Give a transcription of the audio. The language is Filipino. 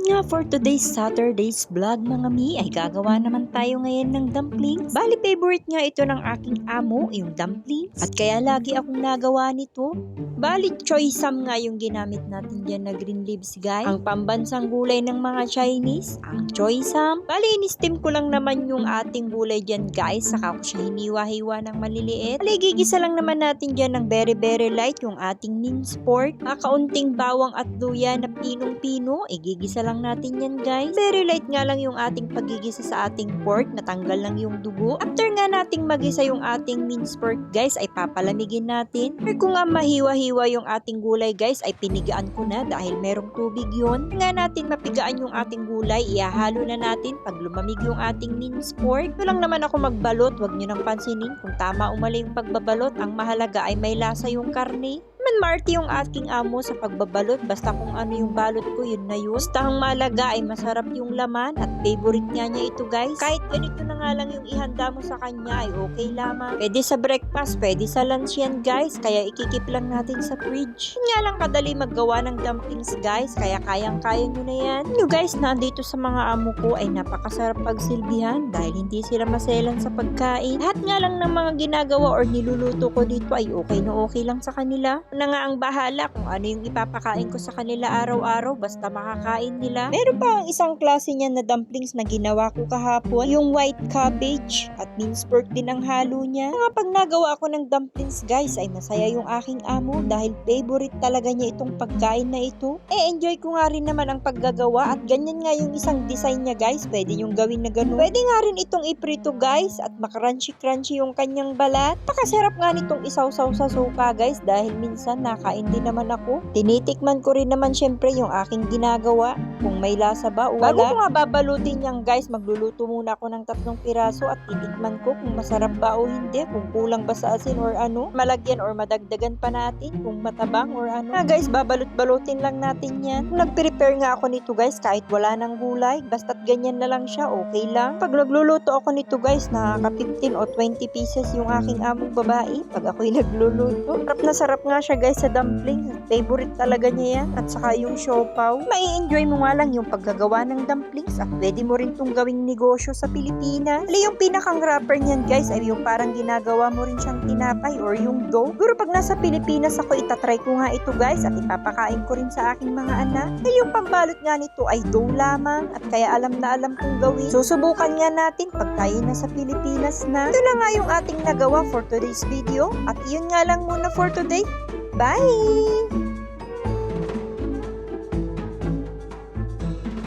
nga for today's Saturday's vlog mga mi ay gagawa naman tayo ngayon ng dumplings. Bali favorite nga ito ng aking amo, yung dumplings. At kaya lagi akong nagawa nito. Bali choy sam nga yung ginamit natin dyan na green leaves guys. Ang pambansang gulay ng mga Chinese, ang choy sam. Bali in-steam ko lang naman yung ating gulay dyan guys. Saka ko siya hiniwa-hiwa ng maliliit. Bali gigisa lang naman natin dyan ng very light yung ating minced pork. Kaunting bawang at luya na pinong-pino. Gigisa lang natin yan guys. Very light nga lang yung ating pagigisa sa ating pork. Natanggal lang yung dugo. After nga nating magisa yung ating minced pork guys ay papalamigin natin. Or kung nga mahiwa-hiwa yung ating gulay guys ay pinigaan ko na dahil merong tubig yun. Nga natin mapigaan yung ating gulay, ihahalo na natin pag lumamig yung ating minced pork. Ito lang naman ako magbalot. Huwag nyo nang pansinin kung tama o mali yung pagbabalot. Ang mahalaga ay may lasa yung karne. Marty yung aking amo sa pagbabalot. Basta kung ano yung balot ko, yun na yun. Basta ang malaga ay masarap yung laman at favorite niya ito guys. Kahit ganito na nga lang yung ihanda mo sa kanya ay okay lamang. Pwede sa breakfast, pwede sa lunch yan guys. Kaya ikikip lang natin sa fridge. Yun nga lang kadali maggawa ng dumplings guys. Kaya kayang-kaya nyo na yan. Nyo guys, nandito sa mga amo ko ay napakasarap pagsilbihan dahil hindi sila maselan sa pagkain. Lahat nga lang ng mga ginagawa or niluluto ko dito ay okay na okay lang sa kanila. Na nga ang bahala kung ano yung ipapakain ko sa kanila araw-araw basta makakain nila. Meron pa ang isang klase niyan na dumplings na ginawa ko kahapon, yung white cabbage at minced pork din ang halo niya. Nga pag nagawa ako ng dumplings guys ay masaya yung aking amo dahil favorite talaga niya itong pagkain na ito. Enjoy ko nga rin naman ang paggagawa at ganyan nga yung isang design niya guys. Pwede yung gawin na ganun. Pwede nga rin itong iprito guys at makrunchy-crunchy yung kanyang balat. Pakasarap nga nitong isawsaw sa suka guys dahil minsan nakain din naman ako. Tinitikman ko rin naman syempre yung aking ginagawa. Kung may lasa ba o wala. Bago ko nga babalutin yan guys, magluluto muna ako ng 3 piraso at titikman ko kung masarap ba o hindi. Kung kulang ba sa asin or ano. Malagyan or madagdagan pa natin kung matabang or ano. Guys, babalot-balutin lang natin yan. Kung nag-prepare nga ako nito guys, kahit wala ng gulay, basta't ganyan na lang siya, okay lang. Pag nagluluto ako nito guys, nakaka 15 o 20 pieces yung aking among babae. Pag ako'y nagluluto. Sarap na sarap nga siya guys sa dumplings. Favorite talaga niya yan. At saka yung siopaw. Mai-enjoy mo nga lang yung paggagawa ng dumplings at pwede mo rin itong gawing negosyo sa Pilipinas. Yung pinakang wrapper niyan guys ay yung parang ginagawa mo rin siyang tinapay or yung dough. Pero pag nasa Pilipinas ako, itatry ko nga ito guys at ipapakain ko rin sa aking mga anak. Yung pambalot nga nito ay dough lamang at kaya alam na alam kong gawin. Susubukan nga natin pag tayo na sa Pilipinas na. Ito na nga yung ating nagawa for today's video at yun nga lang muna for today. Bye!